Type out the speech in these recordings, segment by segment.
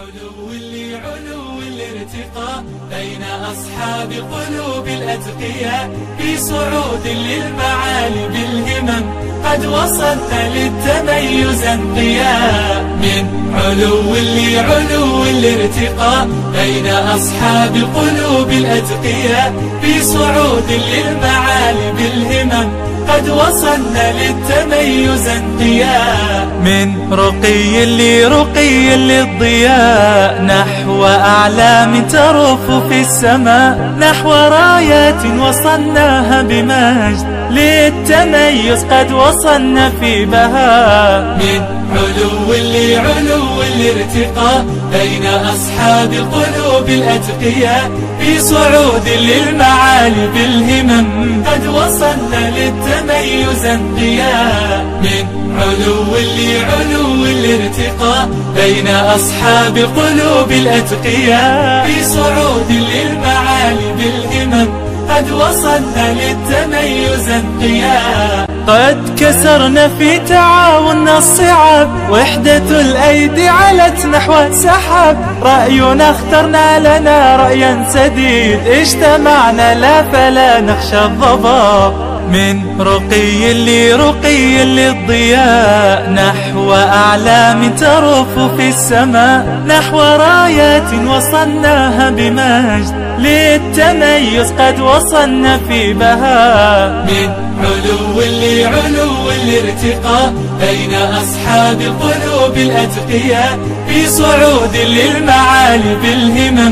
علو لعلو الارتقاء بين أصحاب قلوب الأتقياء، في صعود للمعالي بالهمم قد وصلنا للتميز انقياء. من علو لعلو الارتقاء بين أصحاب قلوب الأتقياء، في صعود للمعالي بالهمم قد وصلنا للتميز انقياء. من رقي لرقي للضياء نحو أعلام ترف في السماء، نحو رايات وصلناها بمجد للتميز قد وصلنا في بهاء. من علو لعلو الارتقاء بين أصحاب قلوب الأتقياء، في صعود للمعالي بالهمم قد وصلنا للتميز انقياء. من علو لعلو الارتقاء بين أصحاب قلوب الأتقياء، في صعود للمعالي بالهمم قد وصلنا للتميز انقياء. قد كسرنا في تعاوننا الصعاب، وحدة الأيدي علت نحو السحاب، رأينا اخترنا لنا رأيا سديد، اجتمعنا لا فلا نخشى الضباب. من رقي لرقي للضياء نحو أعلام ترف في السماء، نحو رايات وصلناها بمجد للتميز قد وصلنا في بهاء. من علو لعلو الارتقاء بين أصحاب قلوب الأتقياء، في صعود للمعالي بالهمم.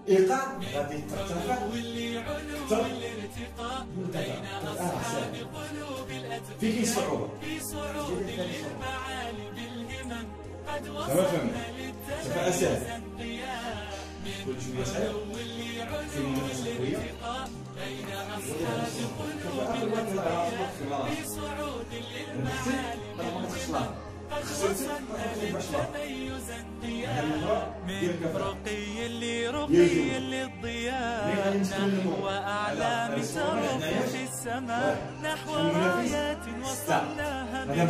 إيقاع غادي ترتفع فيه صعوبة كما فهمنا سفاء سهل كل شوية سهل في منافسة قوية من رقي لرقي للضياء نحو أعلام ترف في السماء، نحو رايات وصلناها بها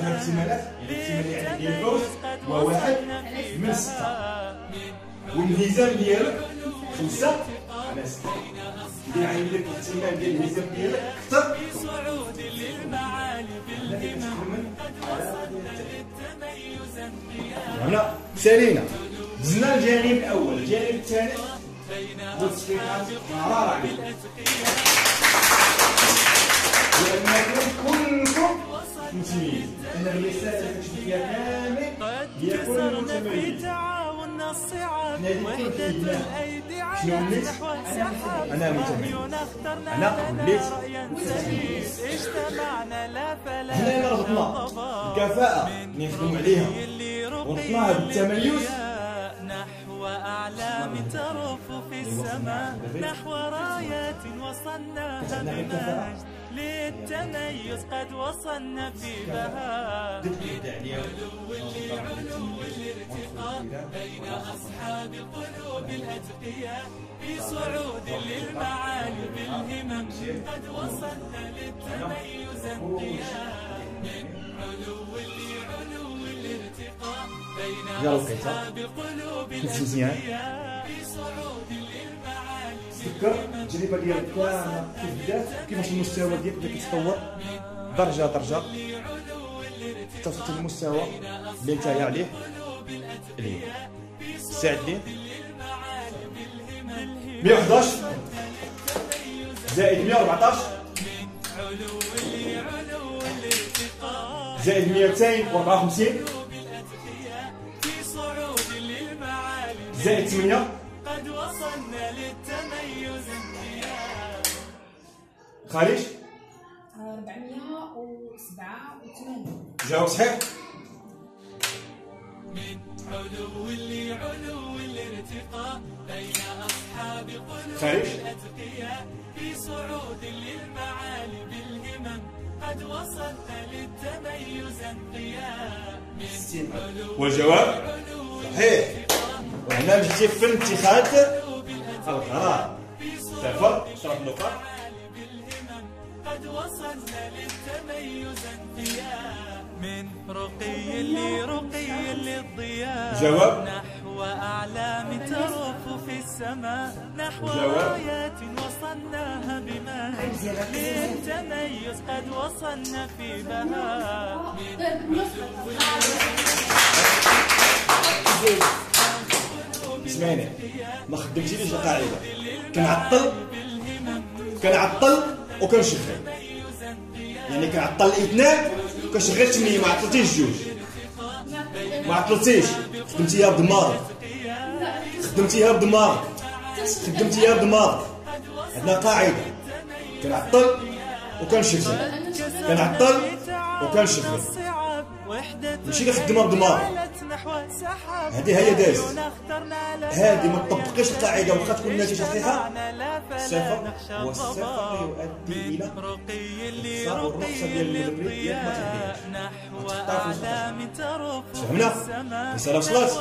للتميز قد وصلنا في بهاء. والميزان ديالك 5 على 6 يعني عندك الاحتمال ديال الميزان ديالك اكثر في صعود للمعالي بالهمم قد وصلنا للتميز انقياء. هنا سالينا دزنا الجانب الاول، الجانب الثاني والتصفيقات مرارة عليكم لأنكم كلكم متميزين، أن الرسالة اللي كتشوف فيها كامل هي كل متميز. وحدة الأيدي على نحو السحاب، أنا متميز، أنا وليت متميز، اجتمعنا لا فلا. هنا ربطنا الكفاءة اللي نخدموا عليها وربطناها بالتميز نحو أعلام ترف في السماء، نحو رايات وصلناها بمجد للتميز قد وصلنا في بهاء. علو لعلو الارتقاء بين أصحاب قلوب الأتقياء، في صعود للمعالي بالهمم قد وصلنا للتميز انقياء. من علو لعلو الارتقاء بين أصحاب قلوب الأتقياء، في صعود للمعالي تذكر التجربة ديالك كاملة كيف بدات، كيفاش المستوى ديالك بدا كيتطور درجة درجة حتى وصلت للمستوى اللي نتايا عليه اليوم. الساعد ليه 111 زائد 114 زائد 254 زائد 8 قد وصلنا للتميز انقياء. خارج 487. جاوب صحيح. من علو لعلو الارتقاء بين أصحاب قلوب خارج الأتقياء، في صعود للمعالي بالهمم قد وصلنا للتميز انقياء. من علو والجواب صحيح. وهنا جيتي في الاتخاذ القرار صفر 3 نقاط. قد وصلنا للتميز انقياء. من رقي لرقي للضياء جواب. نحو أعلام ترف في السماء نحو رايات وصلناها بمجد للتميز قد وصلنا في بهاء اسمعيني، ما خدمتينيش القاعده، كنعطل وكنشغل، يعني كنعطل الاثنين وكنشغل 8، ما عطلتيش جوج، ما عطلتيش، خدمتيها بدماغك، عندنا قاعده كنعطل وكنشغل، ماشي كنخدمها بدماغك. هذه هي داز، هذه ما تطبقيش القاعده واخا تكون النتيجه صحيحه. الصفر والصفر يؤدي الى الصفر والرخصه ديال المدرب ديالك ما تهديهاش. فهمنا؟ رساله وصلت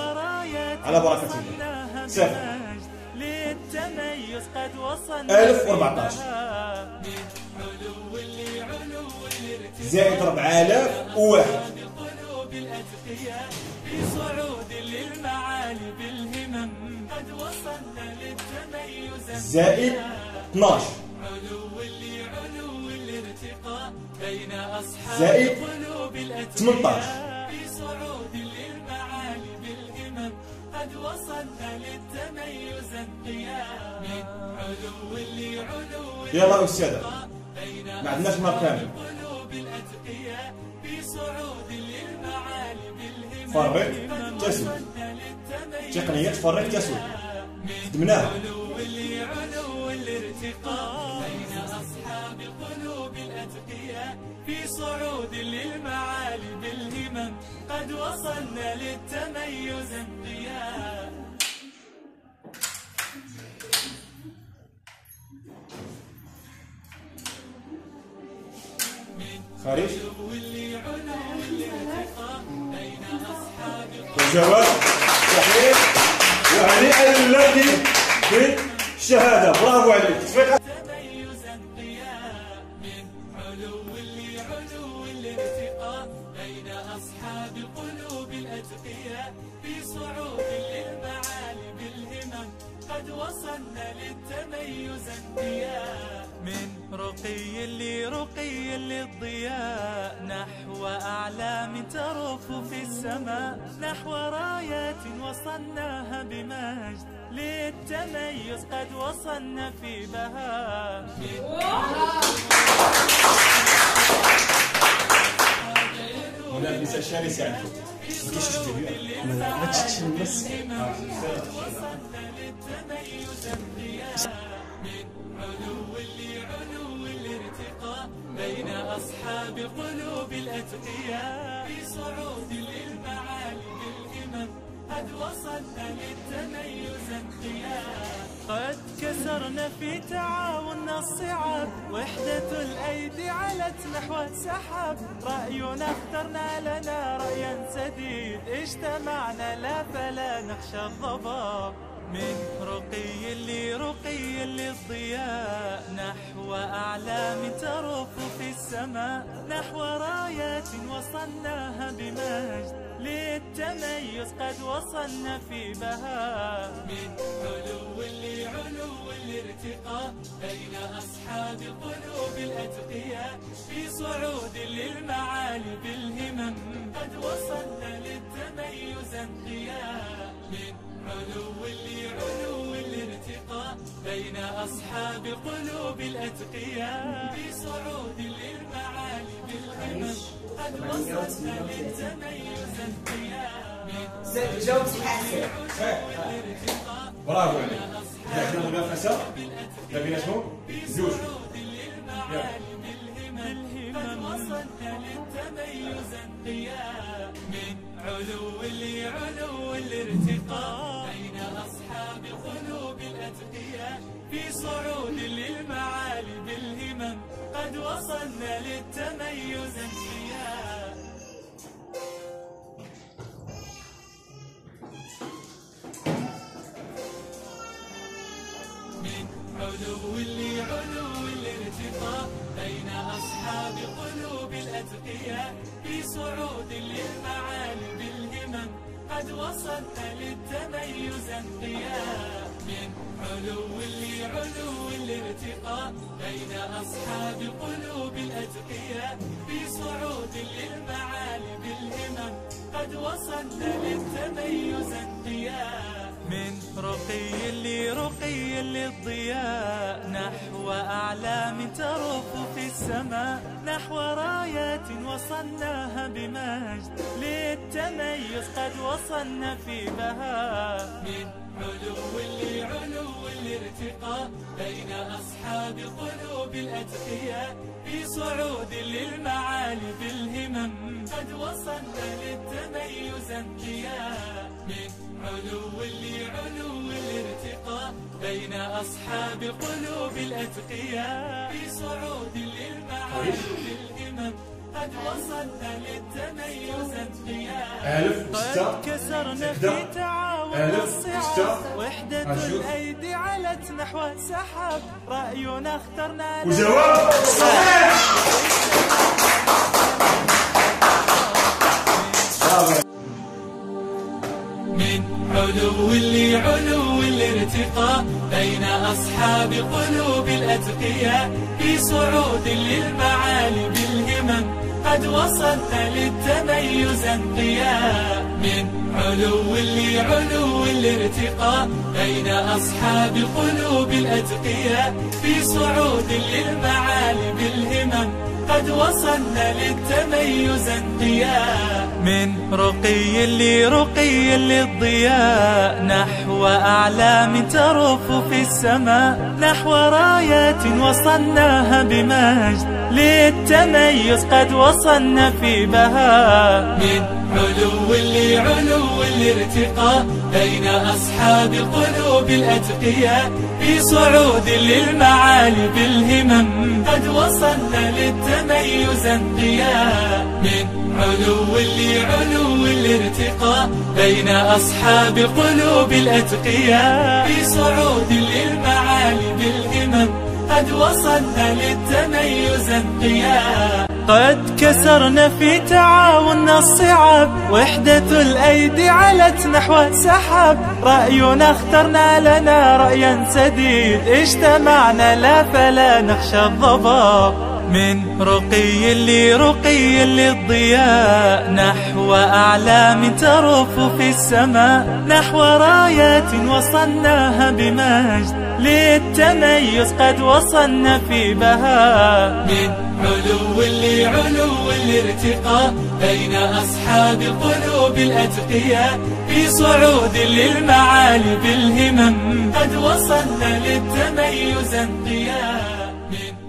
على بركه الله. صفر 1014 زائد 4001 في صعود للمعالي بالهمم قد وصلنا للتميز زائد 12 علو الارتقاء بين أصحاب زائد قلوب الأتقياء 18 في صعود للمعالي بالهمم قد وصلنا للتميز انقياء من علو يلا أستاذة، ما عندناش مار كامل. في صعود للمعالي بالهمم فرق تسود، تقنية فرق تسود خدمناها. علو الارتقاء بين أصحاب قلوب الأتقياء في صعود للمعالي بالهمم قد وصلنا للتميز انقياء. خارج الجواب صحيح، وهنيئا لك بالشهاده، برافو عليك. تميز انقياء من علو الارتقاء بين أصحاب قلوب الأتقياء في صعود للمعالي بالهمم قد وصلنا للتميز انقياء. من رقي للضياء نحو أعلام ترف في السماء نحو رايات وصلناها بمجد للتميز قد وصلنا في بهاء. منافسة شرسة عندكم، ما عرفتش تشمس. علو الارتقاء بين أصحاب قلوب الأتقياء في صعود للمعالي بالهمم قد وصلنا للتميز انقياء. قد كسرنا في تعاوننا الصعاب وحدة الأيدي علت نحو السحاب رأينا اخترنا لنا رأيا سديد اجتمعنا لا فلا نخشى الضباب. من رقي للضياء نحو أعلام ترف في السماء نحو رايات وصلناها بمجد للتميز قد وصلنا في بهاء. من علو الارتقاء بين أصحاب قلوب الأتقياء في صعود للمعالي بالهمم قد وصلنا للتميز انقياء. من علو الارتقاء بين أصحاب قلوب الأتقياء في صعود للمعالي بالهمم قد وصلنا للتميز انقياء. جاوبت الحاسة. برافو عليك. عندنا منافسة ما بيناتهم جوج. قد وصلنا للتميز انقياء. من علو الارتقاء بين أصحاب قلوب الأتقياء في صعود للمعالي بالهمم قد وصلنا للتميز انقياء. من علو الارتقاء بين أصحاب قلوب الأتقياء في صعود للمعالي بالهمم وصلنا للتميز انقياء، من علو لعلو الارتقاء بين أصحاب القلوب الأتقياء، في صعود للمعالي بالهمم قد وصلنا للتميز انقياء، من رقي لرقي للضياء نحو أعلام ترف في السماء، نحو رايات وصلناها بمجد للتميز قد وصلنا في بهاء، من علو لعلو الارتقاء بين أصحاب القلوب الأتقياء، في صعود للمعالي بالهمم قد وصلنا للتميز انقياء، من علو لعلو الارتقاء بين أصحاب القلوب الأتقياء، في صعود للمعالي بالهمم قد وصلنا للتميز انقياء، قد كسرنا في تعاون الصعاب، وحدة الأيدي علت نحو السحاب، رأينا اخترنا وجواب صحيح. من علو لعلو الارتقاء بين أصحاب القلوب الأتقياء، في صعود للمعالي بالهمم قد وصلنا للتميز انقياء، من علو لعلو الارتقاء بين أصحاب القلوب الأتقياء، في صعود للمعالي بالهمم قد وصلنا للتميز انقياء، من رقي لرقي للضياء نحو أعلام ترف في السماء، نحو رايات وصلناها بمجد للتميز قد وصلنا في بهاء، من علو لعلو الارتقاء بين أصحاب القلوب الأتقياء، في صعود للمعالي بالهمم قد وصلنا للتميز انقياء، من علو لعلو الارتقاء بين أصحاب القلوب الأتقياء، في صعود للمعالي بالهمم قد وصلنا للتميز انقياء، قد كسرنا في تعاون الصعاب، وحدة الأيدي علت نحو السحاب، رأينا اخترنا لنا رأيا سديد، اجتمعنا لا فلا نخشى الضباب، من رقي لرقي للضياء نحو أعلام ترف في السماء، نحو رايات وصلناها بمجد للتميز قد وصلنا في بهاء، من علو لعلو الارتقاء بين أصحاب القلوب الأتقياء، في صعود للمعالي بالهمم قد وصلنا للتميز انقياء، من